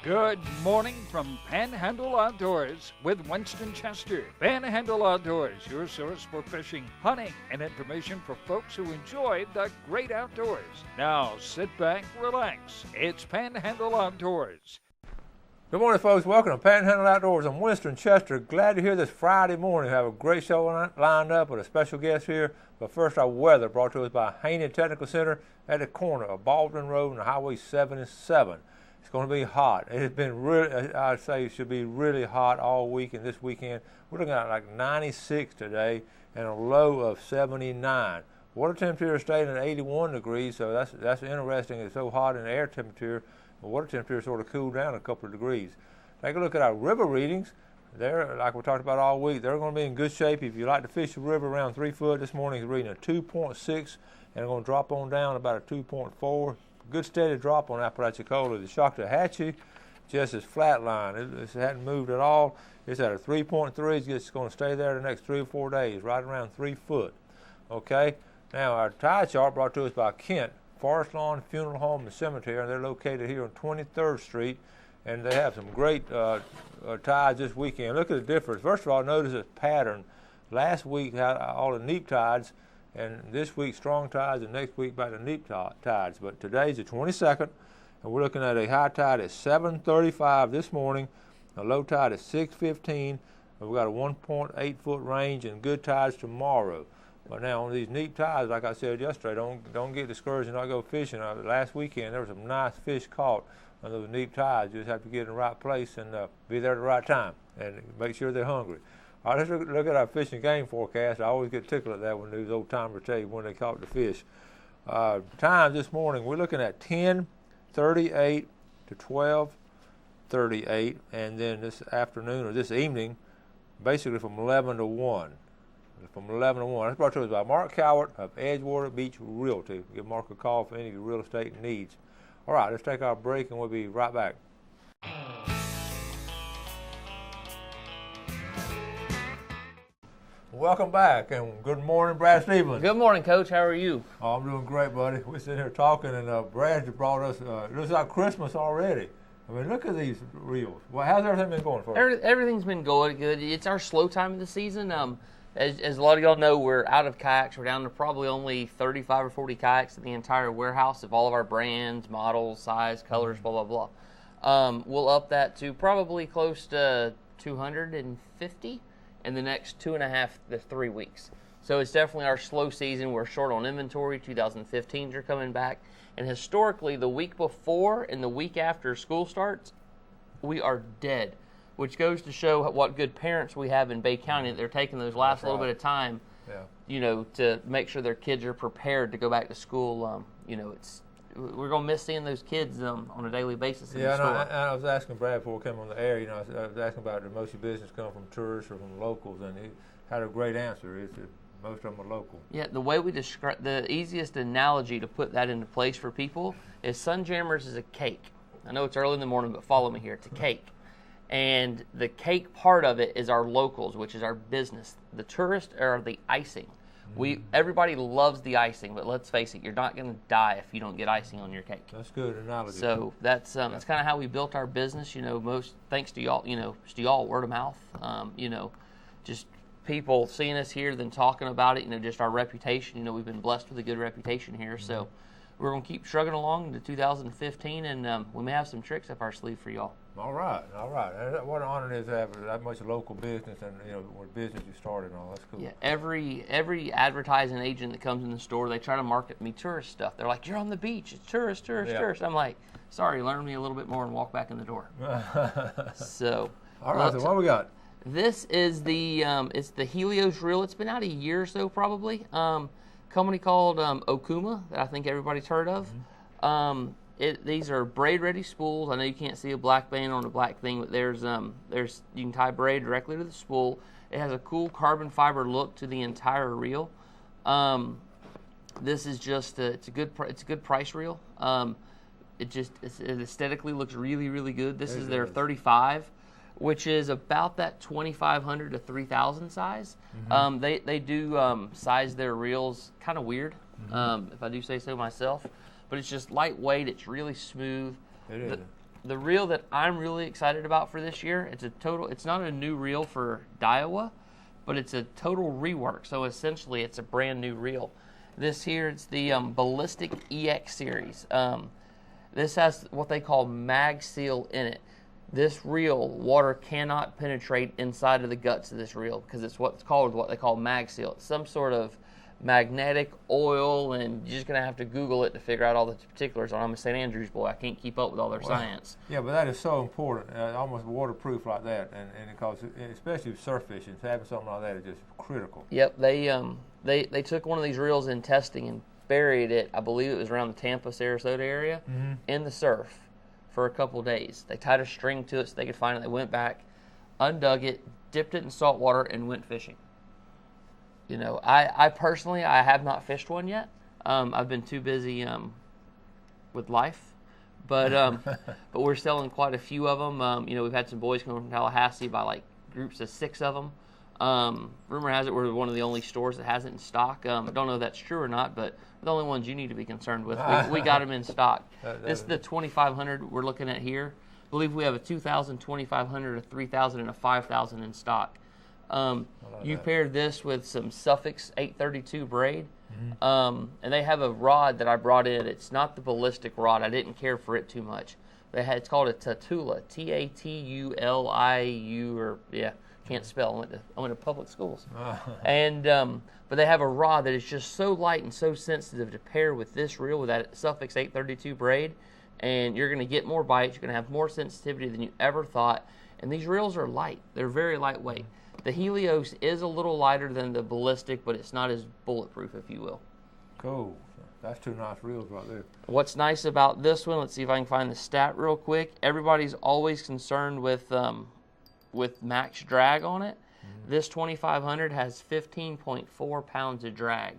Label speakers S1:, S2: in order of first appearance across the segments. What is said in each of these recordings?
S1: Good morning from Panhandle Outdoors with Winston Chester. Panhandle Outdoors, your source for fishing, hunting, and information for folks who enjoy the great outdoors. Now sit back, relax. It's Panhandle Outdoors.
S2: Good morning, folks. Welcome to Panhandle Outdoors. I'm Winston Chester. Glad to hear this Friday morning. We have a great show lined up with a special guest here. But first, our weather brought to us by Haney Technical Center at the corner of Baldwin Road and Highway 77. It's going to be hot. It has been really, I'd say it should be really hot all week and this weekend. We're looking at like 96 today and a low of 79. Water temperature is staying at 81 degrees, so that's interesting. It's so hot in the air temperature. The water temperature sort of cooled down a couple of degrees. Take a look at our river readings. They're, like we talked about all week, they're going to be in good shape. If you like to fish the river around 3 foot, this morning is reading a 2.6, and they're going to drop on down about a 2.4. Good steady drop on Apalachicola. The Shocklahhatchee just is flatline. It hadn't moved at all. It's at a 3.3. It's going to stay there the next 3 or 4 days, right around 3 foot. Okay. Now our tide chart brought to us by Kent Forest Lawn Funeral Home and Cemetery, and they're located here on 23rd Street, and they have some great tides this weekend. Look at the difference. First of all, notice this pattern. Last week had all the neap tides, and this week strong tides, and next week back to neap tides. But today's the 22nd, and we're looking at a high tide at 7:35 this morning, a low tide at 6:15, and we've got a 1.8 foot range and good tides tomorrow. But now on these neap tides, like I said yesterday, don't get discouraged and not go fishing. Last weekend there were some nice fish caught on those neap tides. You just have to get in the right place and be there at the right time and make sure they're hungry. All right, let's look at our fish and game forecast. I always get tickled at that when these old timers tell you when they caught the fish. Times this morning, we're looking at 10:38 to 12:38, and then this afternoon or this evening, basically from 11 to 1. From 11 to 1. That's brought to us by Mark Cowart of Edgewater Beach Realty. Give Mark a call for any of your real estate needs. All right, let's take our break and we'll be right back. Welcome back, and good morning, Brad Stevens.
S3: Good morning, Coach. How are you?
S2: Oh, I'm doing great, buddy. We're sitting here talking, and Brad just brought us, it looks like Christmas already. I mean, look at these reels. Well, how's everything been going for you?
S3: Everything's been going good. It's our slow time of the season. As a lot of y'all know, we're out of kayaks. We're down to probably only 35 or 40 kayaks in the entire warehouse of all of our brands, models, size, colors, blah, blah, blah. We'll up that to probably close to 250 in the next 2.5 to 3 weeks. So it's definitely our slow season. We're short on inventory. 2015s are coming back. And historically, the week before and the week after school starts, we are dead, which goes to show what good parents we have in Bay County, that they're taking those last little bit of time, to make sure their kids are prepared to go back to school. We're going to miss seeing those kids on a daily basis in the store.
S2: I was asking Brad before we came on the air, I was asking about most of your business come from tourists or from locals, and he had a great answer. Most of them are local. Yeah,
S3: the way we describe, the easiest analogy to put that into place for people is Sunjammers is a cake. I know it's early in the morning, but follow me here. It's a cake. And the cake part of it is our locals, which is our business. The tourists are the icing. Everybody loves the icing, but let's face it, you're not going to die if you don't get icing on your cake.
S2: That's good analogy.
S3: So that's kind of how we built our business. Most thanks to y'all. Just to y'all, word of mouth. Just people seeing us here, then talking about it. Just our reputation. We've been blessed with a good reputation here. So we're going to keep shrugging along into 2015, and we may have some tricks up our sleeve for y'all.
S2: All right. What an honor it is to have that much local business, and with business you started and all. That's cool.
S3: Yeah, every advertising agent that comes in the store, they try to market me tourist stuff. They're like, "You're on the beach. It's tourist." I'm like, "Sorry, learn me a little bit more and walk back in the door." So,
S2: all right. So what we got?
S3: This is it's the Helios reel. It's been out a year or so probably. Company called Okuma that I think everybody's heard of. These are braid-ready spools. I know you can't see a black band on a black thing, but there's you can tie braid directly to the spool. It has a cool carbon fiber look to the entire reel. This is just it's a good price reel. It aesthetically looks really, really good. This is their 35, which is about that 2,500 to 3,000 size. They do size their reels kind of weird, if I do say so myself. But it's just lightweight. It's really smooth.
S2: It is.
S3: The reel that I'm really excited about for this year, it's not a new reel for Daiwa, but it's a total rework. So essentially, it's a brand new reel. This here, it's the Ballistic EX series. This has what they call mag seal in it. This reel, water cannot penetrate inside of the guts of this reel because it's what they call mag seal. It's some sort of magnetic oil, and you're just going to have to Google it to figure out all the particulars. I'm a St. Andrews boy. I can't keep up with all their science.
S2: Yeah, but that is so important, almost waterproof like that, and because especially surf fishing, having something like that is just critical.
S3: Yep, they took one of these reels in testing and buried it, I believe it was around the Tampa, Sarasota area, in the surf for a couple days. They tied a string to it so they could find it. They went back, undug it, dipped it in salt water, and went fishing. You know, I personally, I have not fished one yet. I've been too busy with life, but we're selling quite a few of them. You know, we've had some boys come from Tallahassee by like groups of 6 of them. Rumor has it we're one of the only stores that has it in stock. I don't know if that's true or not, but we're the only ones you need to be concerned with. We got them in stock. This is the 2500 we're looking at here. I believe we have a 2000, 2500, a 3000, and a 5000 in stock. You paired this with some Suffix 832 braid, and they have a rod that I brought in. It's not the ballistic rod. I didn't care for it too much. It's called a Tatula, Tatuliu, or can't spell. I went to public schools, and but they have a rod that is just so light and so sensitive to pair with this reel with that Suffix 832 braid, and you're going to get more bites. You're going to have more sensitivity than you ever thought. And these reels are light. They're very lightweight. The Helios is a little lighter than the ballistic, but it's not as bulletproof, if you will. Cool.
S2: That's 2 nice reels right there.
S3: What's nice about this one, let's see if I can find the stat real quick. Everybody's always concerned with max drag on it. This 2500 has 15.4 pounds of drag.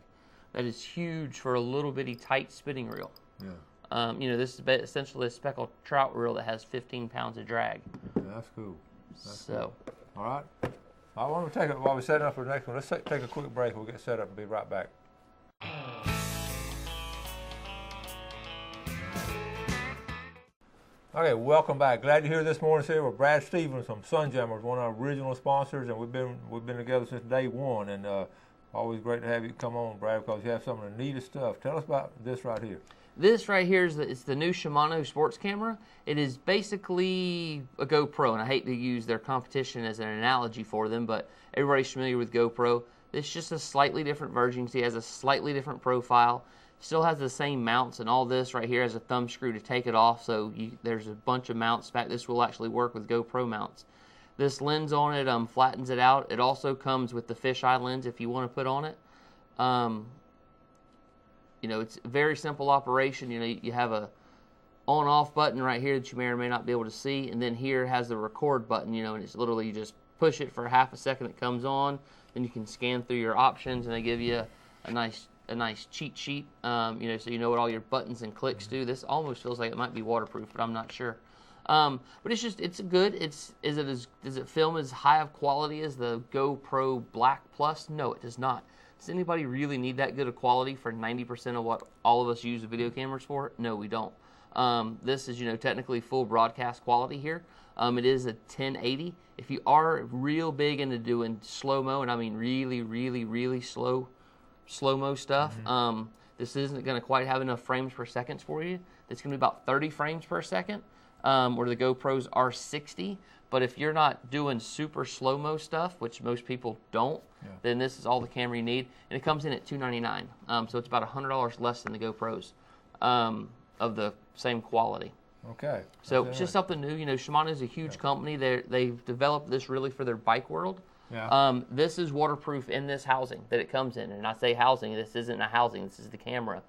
S3: That is huge for a little bitty tight spinning reel. Yeah. You know, this is essentially a speckled trout reel that has 15 pounds of drag.
S2: Yeah, that's cool. Cool. All right. I want to take it while we're setting up for the next one. Let's take a quick break. We'll get set up and be right back. Okay, welcome back. Glad you're here this morning. Here with Brad Stevens from Sunjammers, one of our original sponsors, and we've been together since day one. And always great to have you come on, Brad, because you have some of the neatest stuff. Tell us about this right here.
S3: This right here it's the new Shimano sports camera. It is basically a GoPro, and I hate to use their competition as an analogy for them, but everybody's familiar with GoPro. It's just a slightly different version. See, it has a slightly different profile. Still has the same mounts, and all this right here has a thumb screw to take it off, so there's a bunch of mounts. In fact, this will actually work with GoPro mounts. This lens on it flattens it out. It also comes with the fisheye lens if you want to put on it. You know, it's a very simple operation. You know, you have a on-off button right here that you may or may not be able to see, and then here has the record button, you know, and it's literally you just push it for half a second, it comes on, then you can scan through your options, and they give you a nice cheat sheet, you know, so you know what all your buttons and clicks do. This almost feels like it might be waterproof, but I'm not sure. But it's good. Does it film as high of quality as the GoPro Black Plus? No, it does not. Does anybody really need that good of quality for 90% of what all of us use the video cameras for? No, we don't. This is, you know, technically full broadcast quality here. It is a 1080. If you are real big into doing slow-mo, and I mean really, really, really slow-mo stuff, this isn't going to quite have enough frames per second for you. It's going to be about 30 frames per second, where the GoPros are 60. But if you're not doing super slow-mo stuff, which most people don't, then this is all the camera you need. And it comes in at $299. So it's about $100 less than the GoPros of the same quality.
S2: Okay.
S3: So it's just something new. You know, Shimano is a huge company. They've developed this really for their bike world. Yeah. This is waterproof in this housing that it comes in. And I say housing, this isn't a housing, this is the camera.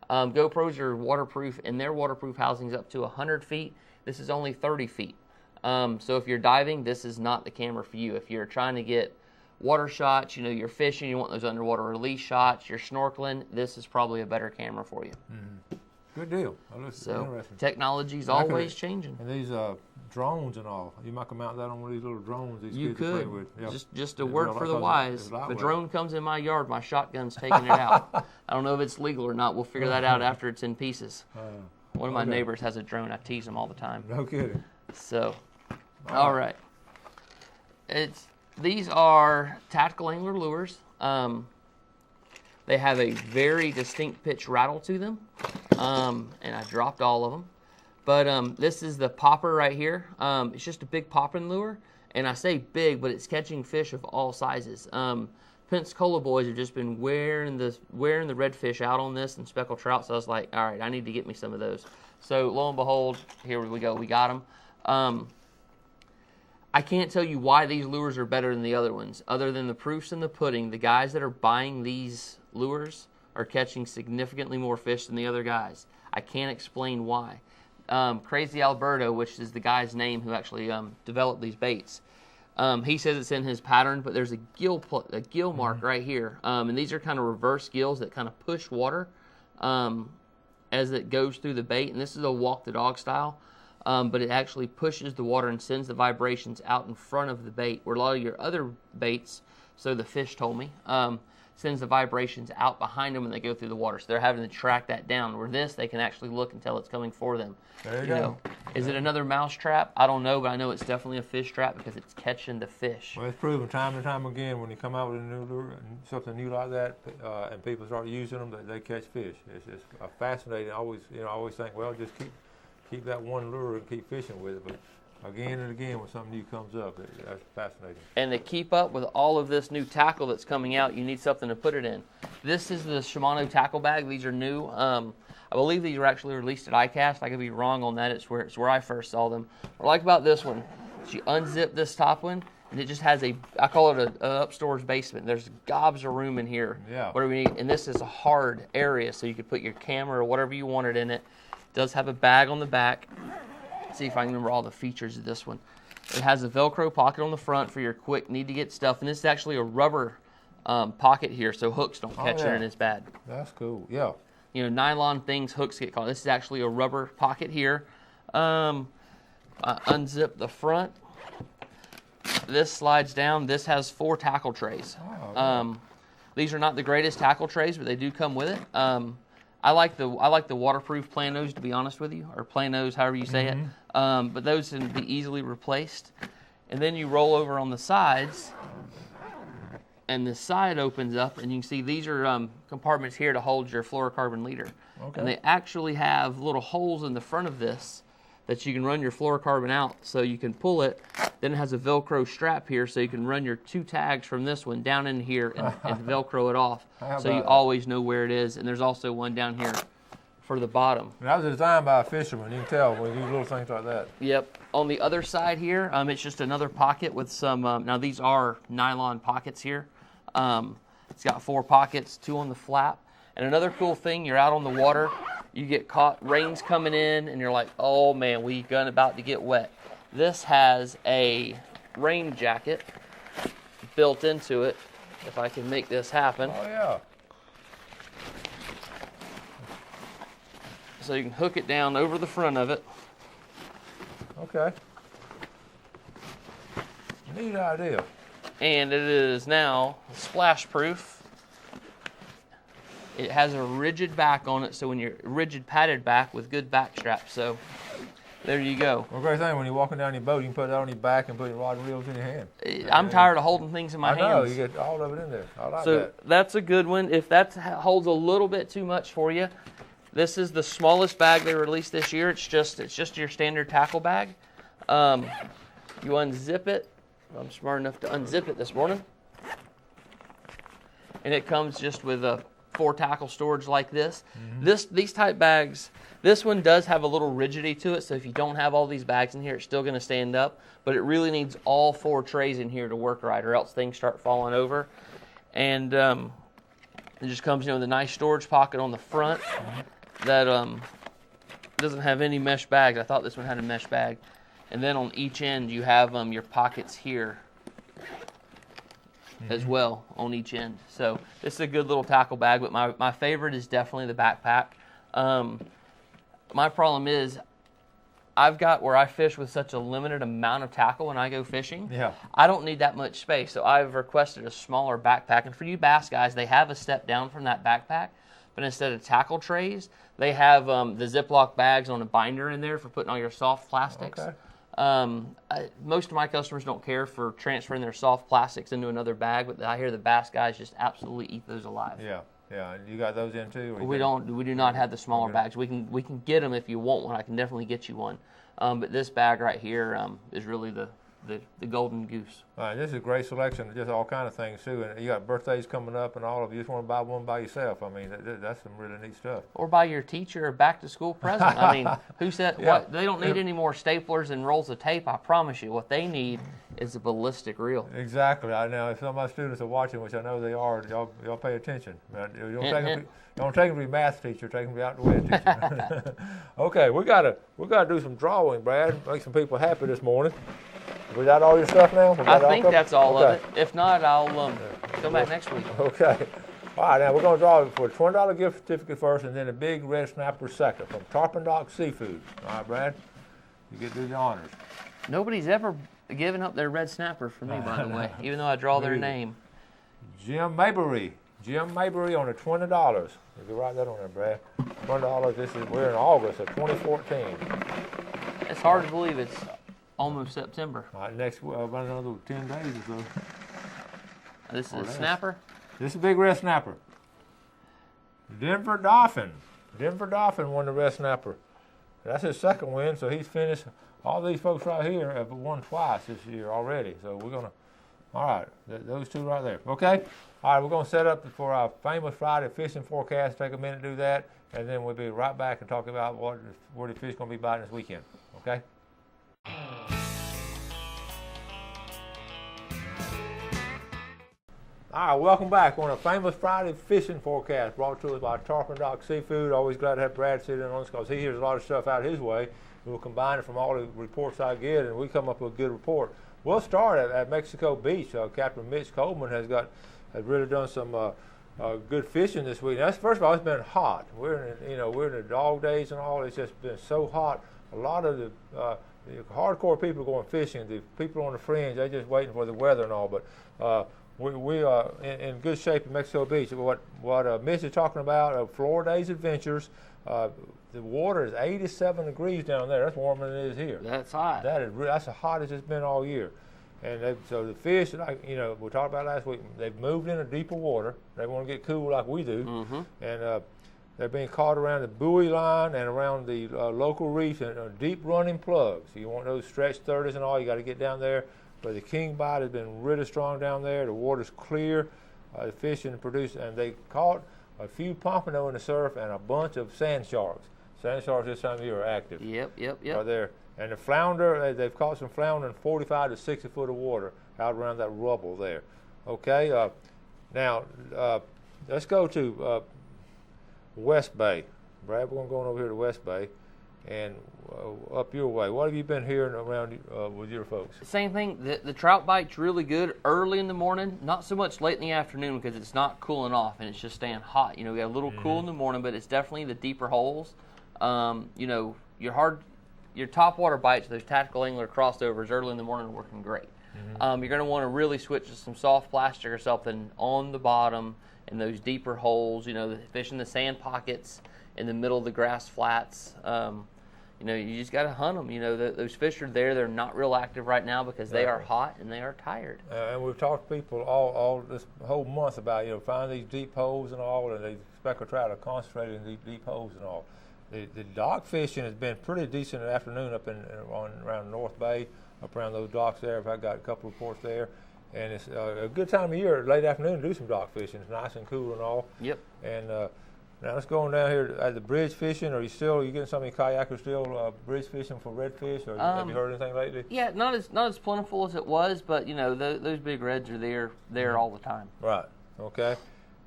S3: GoPros are waterproof, and their waterproof housing is up to 100 feet. This is only 30 feet. So if you're diving, this is not the camera for you. If you're trying to get water shots, you know, you're fishing, you want those underwater release shots, you're snorkeling, this is probably a better camera for you.
S2: Mm-hmm. Good deal.
S3: So technology's always changing.
S2: And these drones and all, you might mount that on one of these little drones these kids play with.
S3: Yep. Just a word for the wise. If a drone comes in my yard, my shotgun's taking it out. I don't know if it's legal or not. We'll figure that out after it's in pieces. One of my neighbors has a drone. I tease them all the time.
S2: No kidding.
S3: So, all right. These are tactical angler lures. They have a very distinct pitch rattle to them, and I dropped all of them. But this is the popper right here. It's just a big popping lure, and I say big, but it's catching fish of all sizes. Pensacola boys have just been wearing the redfish out on this and speckled trout, so I was like, all right, I need to get me some of those. So lo and behold, here we go, we got them. I can't tell you why these lures are better than the other ones. Other than the proof's in the pudding, the guys that are buying these lures are catching significantly more fish than the other guys. I can't explain why. Crazy Alberto, which is the guy's name who actually developed these baits, he says it's in his pattern, but there's a gill mark right here. And these are kind of reverse gills that kind of push water as it goes through the bait. And this is a walk the dog style. But it actually pushes the water and sends the vibrations out in front of the bait, where a lot of your other baits, so the fish told me, sends the vibrations out behind them when they go through the water. So they're having to track that down. Where this, they can actually look and tell it's coming for them.
S2: There you go.
S3: Is it another mouse trap? I don't know, but I know it's definitely a fish trap because it's catching the fish.
S2: Well, it's proven time and time again when you come out with a new lure, something new like that, and people start using them, that they catch fish. It's just fascinating. I always think, well, just keep that one lure and keep fishing with it. But again and again, when something new comes up, that's fascinating.
S3: And to keep up with all of this new tackle that's coming out, you need something to put it in. This is the Shimano tackle bag. These are new. I believe these were actually released at ICAST. I could be wrong on that. It's where I first saw them. What I like about this one is you unzip this top one, and it just has I call it an upstairs basement. There's gobs of room in here.
S2: Yeah.
S3: Whatever you need. And this is a hard area, so you could put your camera or whatever you wanted in it. It does have a bag on the back. Let's see if I can remember all the features of this one. It has a Velcro pocket on the front for your quick need to get stuff, and this is actually a rubber pocket here, so hooks don't catch it and it's bad.
S2: That's cool. Yeah.
S3: Nylon things, hooks get caught. This is actually a rubber pocket here. I unzip the front. This slides down. This has 4 tackle trays. Oh, these are not the greatest tackle trays, but they do come with it. I like the waterproof planos, to be honest with you, or planos, however you say it. But those can be easily replaced. And then you roll over on the sides, and the side opens up, and you can see these are compartments here to hold your fluorocarbon leader. Okay. And they actually have little holes in the front of this that you can run your fluorocarbon out, so you can pull it. Then it has a Velcro strap here, so you can run your 2 tags from this one down in here and Velcro it off, so you always know where it is. And there's also one down here for the bottom.
S2: And that was designed by a fisherman. You can tell when you do little things like that.
S3: Yep. On the other side here, it's just another pocket with some. Now these are nylon pockets here. It's got 4 pockets, 2 on the flap. And another cool thing, you're out on the water, you get caught, rain's coming in, and you're like, oh man, we about to get wet. This has a rain jacket built into it, if I can make this happen.
S2: Oh yeah.
S3: So you can hook it down over the front of it.
S2: Okay. Neat idea.
S3: And it is now splash proof. It has a rigid back on it, so when you're rigid padded back with good back straps. So there you go.
S2: Well, great thing when you're walking down your boat, you can put it on your back and put your rod and reels in your hand.
S3: I'm tired of holding things in my hands.
S2: I know, you get all of it in there. I like that.
S3: So that's a good one. If that holds a little bit too much for you, this is the smallest bag they released this year. It's just your standard tackle bag. You unzip it. I'm smart enough to unzip it this morning. And it comes just with a 4 tackle storage like this. These type bags, this one does have a little rigidity to it, so if you don't have all these bags in here, it's still going to stand up, but it really needs all 4 trays in here to work right, or else things start falling over. And it just comes with a nice storage pocket on the front that doesn't have any mesh bags. I thought this one had a mesh bag. And then on each end, you have your pockets here as well on each end. So this is a good little tackle bag, but my favorite is definitely the backpack. My problem is I've got where I fish with such a limited amount of tackle when I go fishing. Yeah. I don't need that much space, so I've requested a smaller backpack. And for you bass guys, they have a step down from that backpack. but instead of tackle trays, they have the Ziploc bags on a binder in there for putting all your soft plastics.
S2: Okay.
S3: Most of my customers don't care for transferring their soft plastics into another bag, but I hear the bass guys just absolutely eat those alive.
S2: Yeah. Yeah, you got those in too?
S3: We do not have the smaller bags. We can get them if you want one. I can definitely get you one. But this bag right here is really the golden goose.
S2: All right, this is a great selection of just all kind of things too. And you got birthdays coming up and all of you just want to buy one by yourself. I mean, that's some really neat stuff.
S3: Or buy your teacher a back to school present. I mean, who said what? They don't need any more staplers and rolls of tape. I promise you, what they need is a ballistic reel.
S2: Exactly. I know if some of my students are watching, which I know they are, y'all pay attention. You don't take them to be math teacher. Take them to be out the way teacher. Okay, we gotta do some drawing, Brad. Make some people happy this morning. We got all your stuff now?
S3: I think that's all of it. If not, I'll come back next week.
S2: Okay. All right, now we're going to draw for a $20 gift certificate first and then a big red snapper second from Tarpon Dock Seafood. All right, Brad, you get to do the honors.
S3: Nobody's ever given up their red snapper for me, by the way, even though I draw their name.
S2: Jim Mabry on the $20. You can write that on there, Brad. $20. We're in August of 2014.
S3: It's hard to believe it's almost September.
S2: All right, next about another 10 days or so.
S3: This is a snapper.
S2: This is a big red snapper. Denver Dolphin won the red snapper. That's his second win, so he's finished. All these folks right here have won twice this year already. So we're gonna. All right, those two right there. Okay. All right, we're gonna set up for our famous Friday fishing forecast. Take a minute to do that, and then we'll be right back and talk about where the fish gonna be biting this weekend. Okay. All right, welcome back on a famous Friday fishing forecast brought to us by Tarpon Dock Seafood. Always glad to have Brad sit in on this because he hears a lot of stuff out his way. We'll combine it from all the reports I get, and we come up with a good report. We'll start at Mexico Beach. Captain Mitch Coleman has really done some good fishing this week. Now, first of all, it's been hot. We're in the dog days and all. It's just been so hot. A lot of the hardcore people going fishing. The people on the fringe, they're just waiting for the weather and all. But we are in good shape at Mexico Beach. What Mitch is talking about, Florida Days Adventures. The water is 87 degrees down there. That's warmer than it is here.
S3: That's hot.
S2: That's the hottest it's been all year. And so the fish, like we talked about last week, they've moved into deeper water. They want to get cool like we do.
S3: Mm-hmm.
S2: And they're being caught around the buoy line and around the local reefs and deep running plugs. So you want those stretch 30s and all, you got to get down there. But the king bite has been really strong down there. The water's clear. The fishing produced, and they caught a few pompano in the surf and a bunch of sand sharks. Sand sharks this time of year are active.
S3: Yep.
S2: Are there. And the flounder, they've caught some flounder in 45 to 60 foot of water out around that rubble there. Okay, now let's go to West Bay. Brad, we're going to go over here to West Bay and up your way. What have you been hearing around with your folks?
S3: Same thing. The trout bite's really good early in the morning, not so much late in the afternoon because it's not cooling off and it's just staying hot. We got a little cool in the morning, but it's definitely the deeper holes. Your top water bites, those tactical angler crossovers early in the morning are working great. You're going to want to really switch to some soft plastic or something on the bottom in those deeper holes, the fish in the sand pockets in the middle of the grass flats. You just got to hunt them. Those fish are there. They're not real active right now because they are hot and they are tired.
S2: And we've talked to people all this whole month about, find these deep holes and all, and they speckled trout are concentrated in these deep holes and all. The dock fishing has been pretty decent in the afternoon up around North Bay, up around those docks there. I've got a couple of reports there. And it's a good time of year, late afternoon, to do some dock fishing. It's nice and cool and all.
S3: Yep.
S2: And now let's go on down here at the bridge fishing. Are you getting some of your kayakers still bridge fishing for redfish? Or have you heard anything lately?
S3: Yeah, not as plentiful as it was, but those big reds are there all the time.
S2: Right. Okay.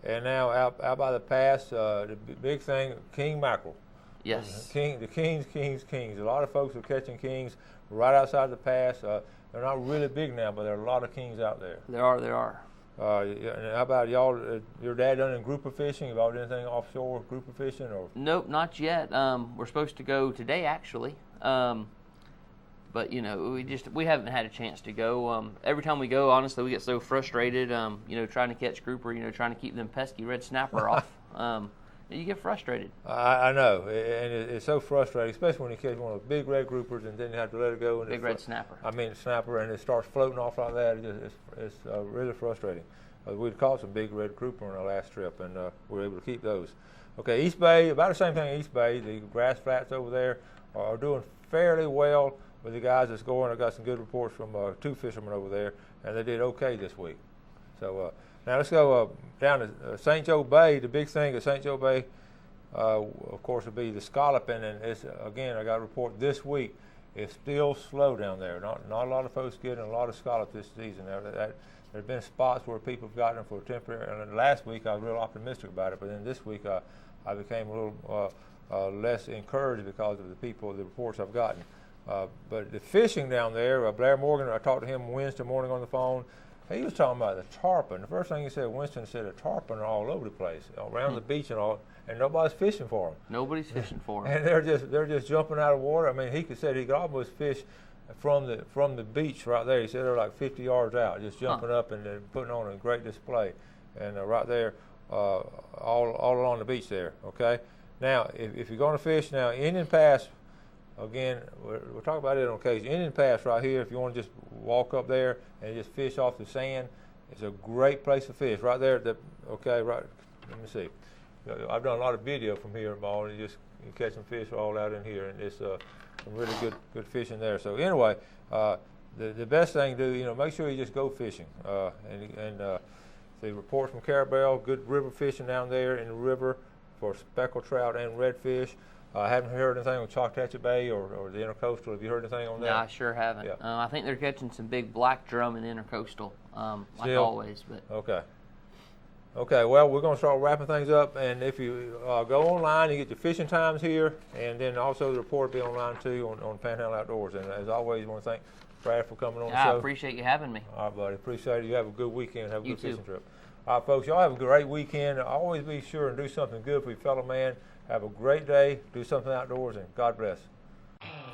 S2: And now out by the pass, the big thing, king mackerel.
S3: Yes.
S2: The kings. A lot of folks are catching kings right outside the pass. They're not really big now, but there are a lot of kings out there.
S3: There are.
S2: And how about y'all? Your dad done in grouper fishing? Have y'all done anything offshore grouper fishing? Or
S3: nope, not yet. We're supposed to go today actually, but we haven't had a chance to go. Every time we go, honestly, we get so frustrated. Trying to catch grouper. Trying to keep them pesky red snapper off. You get frustrated.
S2: I know, and it's so frustrating, especially when you catch one of those big red groupers and then you have to let it go. And
S3: Big red snapper.
S2: I mean, snapper, and it starts floating off like that. It's really frustrating. We'd caught some big red grouper on our last trip, and we were able to keep those. Okay, East Bay, about the same thing. East Bay, the grass flats over there are doing fairly well with the guys that's going. I got some good reports from 2 fishermen over there, and they did okay this week. So now let's go down to St. Joe Bay. The big thing at St. Joe Bay, of course, would be the scalloping, and it's, again, I got a report this week. It's still slow down there. Not a lot of folks getting a lot of scallop this season. There's been spots where people have gotten them for temporary. And last week I was real optimistic about it, but then this week I became a little less encouraged because of the reports I've gotten. But the fishing down there, Blair Morgan, I talked to him Wednesday morning on the phone. He was talking about the tarpon. The first thing he said, Winston said, the tarpon are all over the place, around the beach and all, and nobody's fishing for them.
S3: Nobody's fishing for them.
S2: And they're just jumping out of water. I mean, he said he could almost fish from the beach right there. He said they're like 50 yards out, just jumping up and then putting on a great display. And right there, all along the beach there. Okay. Now, if you're going to fish now, Indian Pass. Again, we'll talk about it on occasion. Indian Pass right here, if you want to just walk up there and just fish off the sand, it's a great place to fish. Right there, okay, right, let me see. I've done a lot of video from here, Maul, and you catch some fish all out in here, and it's some really good fishing there. So anyway, the best thing to do, make sure you just go fishing. And the reports from Carabel, good river fishing down there in the river for speckled trout and redfish. I haven't heard anything on Choctaw Bay or the Intercoastal. Have you heard anything on that?
S3: No, I sure haven't.
S2: Yeah.
S3: I think they're catching some big black drum in Intercoastal, like always. But
S2: Okay, well, we're going to start wrapping things up. And if you go online, you get your fishing times here. And then also the report will be online, too, on Panhandle Outdoors. And as always, I want to thank Brad for coming on the show.
S3: I appreciate you having me.
S2: All right, buddy. Appreciate it. You have a good weekend. Have a good fishing trip.
S3: You
S2: All right, folks, y'all have a great weekend. Always be sure and do something good for your fellow man. Have a great day. Do something outdoors, and God bless.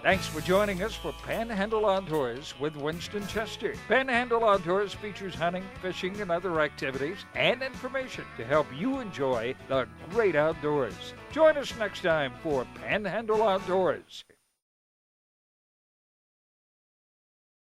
S1: Thanks for joining us for Panhandle Outdoors with Winston Chester. Panhandle Outdoors features hunting, fishing, and other activities and information to help you enjoy the great outdoors. Join us next time for Panhandle Outdoors.